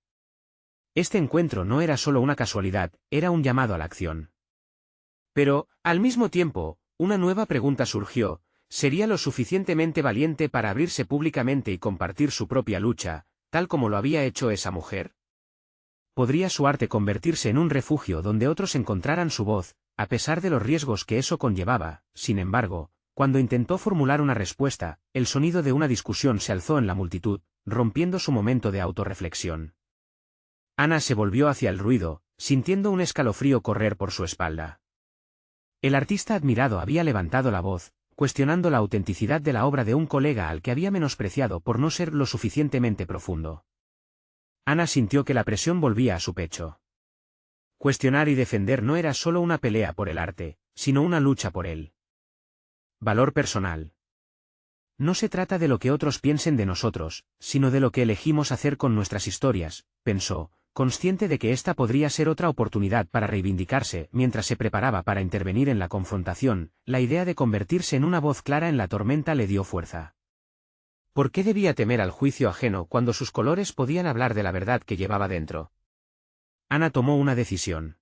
Este encuentro no era solo una casualidad, era un llamado a la acción. Pero, al mismo tiempo, una nueva pregunta surgió: ¿sería lo suficientemente valiente para abrirse públicamente y compartir su propia lucha, tal como lo había hecho esa mujer? ¿Podría su arte convertirse en un refugio donde otros encontraran su voz, a pesar de los riesgos que eso conllevaba? Sin embargo, cuando intentó formular una respuesta, el sonido de una discusión se alzó en la multitud, rompiendo su momento de autorreflexión. Ana se volvió hacia el ruido, sintiendo un escalofrío correr por su espalda. El artista admirado había levantado la voz, cuestionando la autenticidad de la obra de un colega al que había menospreciado por no ser lo suficientemente profundo. Ana sintió que la presión volvía a su pecho. Cuestionar y defender no era solo una pelea por el arte, sino una lucha por él. Valor personal. No se trata de lo que otros piensen de nosotros, sino de lo que elegimos hacer con nuestras historias, pensó, consciente de que esta podría ser otra oportunidad para reivindicarse. Mientras se preparaba para intervenir en la confrontación, la idea de convertirse en una voz clara en la tormenta le dio fuerza. ¿Por qué debía temer al juicio ajeno cuando sus colores podían hablar de la verdad que llevaba dentro? Ana tomó una decisión.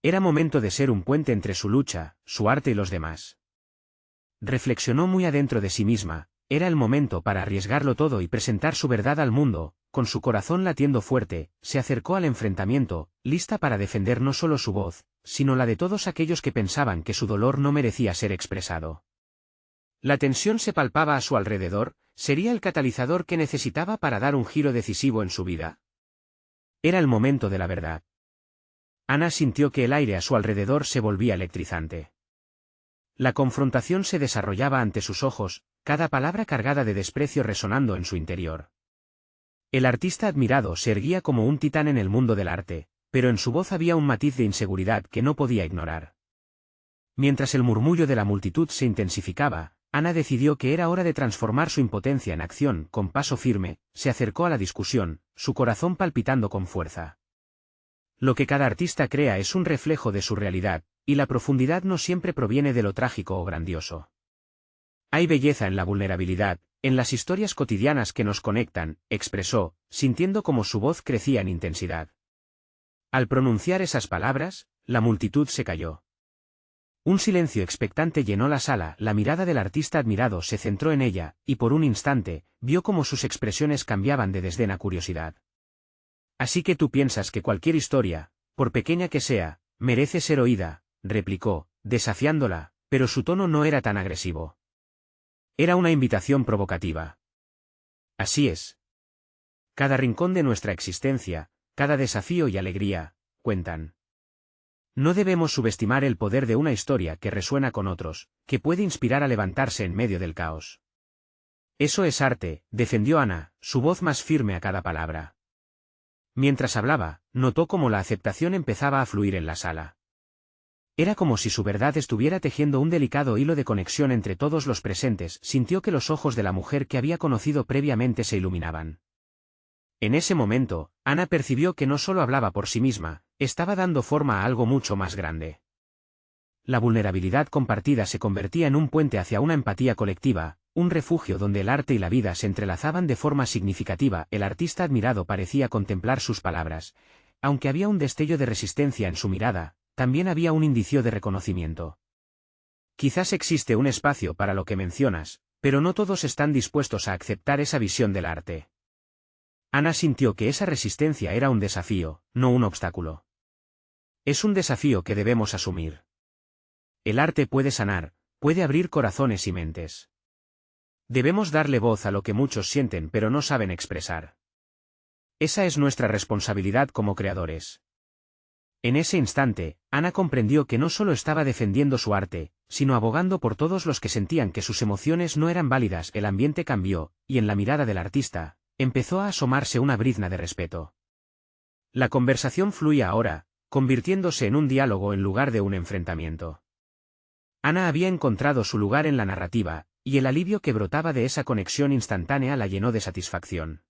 Era momento de ser un puente entre su lucha, su arte y los demás. Reflexionó muy adentro de sí misma, era el momento para arriesgarlo todo y presentar su verdad al mundo. Con su corazón latiendo fuerte, se acercó al enfrentamiento, lista para defender no solo su voz, sino la de todos aquellos que pensaban que su dolor no merecía ser expresado. La tensión se palpaba a su alrededor, ¿sería el catalizador que necesitaba para dar un giro decisivo en su vida? Era el momento de la verdad. Ana sintió que el aire a su alrededor se volvía electrizante. La confrontación se desarrollaba ante sus ojos, cada palabra cargada de desprecio resonando en su interior. El artista admirado se erguía como un titán en el mundo del arte, pero en su voz había un matiz de inseguridad que no podía ignorar. Mientras el murmullo de la multitud se intensificaba, Ana decidió que era hora de transformar su impotencia en acción. Con paso firme, se acercó a la discusión, su corazón palpitando con fuerza. Lo que cada artista crea es un reflejo de su realidad, y la profundidad no siempre proviene de lo trágico o grandioso. Hay belleza en la vulnerabilidad, en las historias cotidianas que nos conectan, expresó, sintiendo como su voz crecía en intensidad. Al pronunciar esas palabras, la multitud se calló. Un silencio expectante llenó la sala, la mirada del artista admirado se centró en ella, y por un instante, vio cómo sus expresiones cambiaban de desdén a curiosidad. «Así que tú piensas que cualquier historia, por pequeña que sea, merece ser oída», replicó, desafiándola, pero su tono no era tan agresivo. Era una invitación provocativa. Así es. Cada rincón de nuestra existencia, cada desafío y alegría, cuentan. No debemos subestimar el poder de una historia que resuena con otros, que puede inspirar a levantarse en medio del caos. Eso es arte, defendió Ana, su voz más firme a cada palabra. Mientras hablaba, notó cómo la aceptación empezaba a fluir en la sala. Era como si su verdad estuviera tejiendo un delicado hilo de conexión entre todos los presentes. Sintió que los ojos de la mujer que había conocido previamente se iluminaban. En ese momento, Ana percibió que no solo hablaba por sí misma, estaba dando forma a algo mucho más grande. La vulnerabilidad compartida se convertía en un puente hacia una empatía colectiva, un refugio donde el arte y la vida se entrelazaban de forma significativa. El artista admirado parecía contemplar sus palabras. Aunque había un destello de resistencia en su mirada, también había un indicio de reconocimiento. Quizás existe un espacio para lo que mencionas, pero no todos están dispuestos a aceptar esa visión del arte. Ana sintió que esa resistencia era un desafío, no un obstáculo. Es un desafío que debemos asumir. El arte puede sanar, puede abrir corazones y mentes. Debemos darle voz a lo que muchos sienten pero no saben expresar. Esa es nuestra responsabilidad como creadores. En ese instante, Ana comprendió que no solo estaba defendiendo su arte, sino abogando por todos los que sentían que sus emociones no eran válidas. El ambiente cambió, y en la mirada del artista, empezó a asomarse una brizna de respeto. La conversación fluía ahora, convirtiéndose en un diálogo en lugar de un enfrentamiento. Ana había encontrado su lugar en la narrativa, y el alivio que brotaba de esa conexión instantánea la llenó de satisfacción.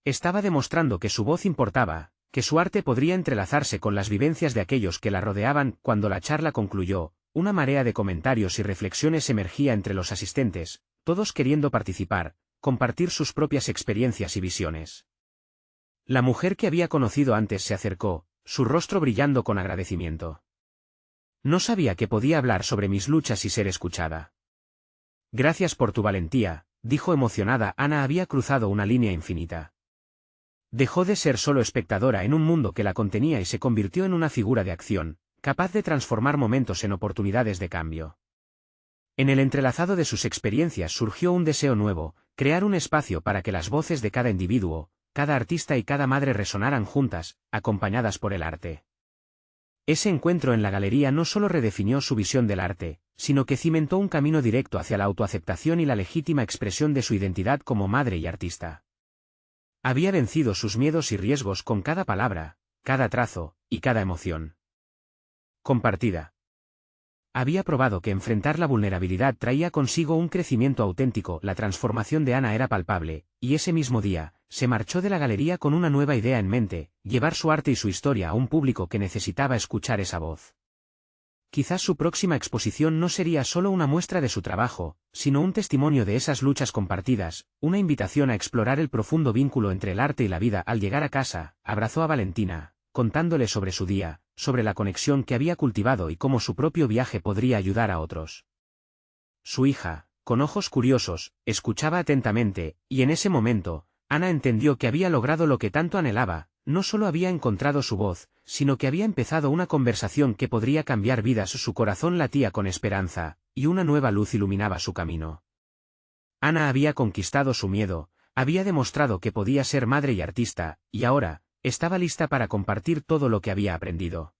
Estaba demostrando que su voz importaba, que su arte podría entrelazarse con las vivencias de aquellos que la rodeaban. Cuando la charla concluyó, una marea de comentarios y reflexiones emergía entre los asistentes, todos queriendo participar, compartir sus propias experiencias y visiones. La mujer que había conocido antes se acercó, su rostro brillando con agradecimiento. No sabía que podía hablar sobre mis luchas y ser escuchada. Gracias por tu valentía, dijo emocionada. Ana había cruzado una línea infinita. Dejó de ser solo espectadora en un mundo que la contenía y se convirtió en una figura de acción, capaz de transformar momentos en oportunidades de cambio. En el entrelazado de sus experiencias surgió un deseo nuevo, crear un espacio para que las voces de cada individuo, cada artista y cada madre resonaran juntas, acompañadas por el arte. Ese encuentro en la galería no solo redefinió su visión del arte, sino que cimentó un camino directo hacia la autoaceptación y la legítima expresión de su identidad como madre y artista. Había vencido sus miedos y riesgos con cada palabra, cada trazo, y cada emoción compartida. Había probado que enfrentar la vulnerabilidad traía consigo un crecimiento auténtico. La transformación de Ana era palpable, y ese mismo día, se marchó de la galería con una nueva idea en mente: llevar su arte y su historia a un público que necesitaba escuchar esa voz. Quizás su próxima exposición no sería solo una muestra de su trabajo, sino un testimonio de esas luchas compartidas, una invitación a explorar el profundo vínculo entre el arte y la vida. Al llegar a casa, abrazó a Valentina, contándole sobre su día, sobre la conexión que había cultivado y cómo su propio viaje podría ayudar a otros. Su hija, con ojos curiosos, escuchaba atentamente, y en ese momento, Ana entendió que había logrado lo que tanto anhelaba. No solo había encontrado su voz, sino que había empezado una conversación que podría cambiar vidas. Su corazón latía con esperanza, y una nueva luz iluminaba su camino. Ana había conquistado su miedo, había demostrado que podía ser madre y artista, y ahora, estaba lista para compartir todo lo que había aprendido.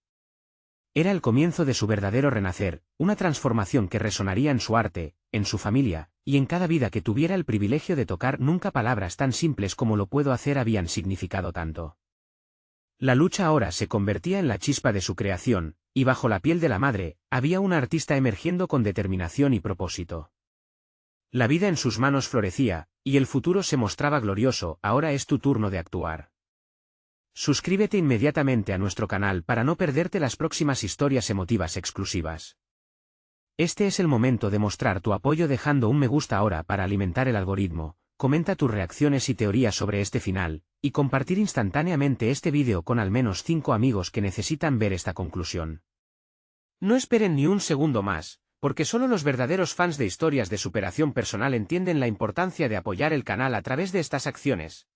Era el comienzo de su verdadero renacer, una transformación que resonaría en su arte, en su familia, y en cada vida que tuviera el privilegio de tocar. Nunca palabras tan simples como "lo puedo hacer" habían significado tanto. La lucha ahora se convertía en la chispa de su creación, y bajo la piel de la madre, había una artista emergiendo con determinación y propósito. La vida en sus manos florecía, y el futuro se mostraba glorioso. Ahora es tu turno de actuar. Suscríbete inmediatamente a nuestro canal para no perderte las próximas historias emotivas exclusivas. Este es el momento de mostrar tu apoyo dejando un me gusta ahora para alimentar el algoritmo. Comenta tus reacciones y teorías sobre este final, y compartir instantáneamente este vídeo con al menos 5 amigos que necesitan ver esta conclusión. No esperen ni un segundo más, porque solo los verdaderos fans de historias de superación personal entienden la importancia de apoyar el canal a través de estas acciones.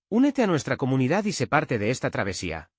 Únete a nuestra comunidad y sé parte de esta travesía.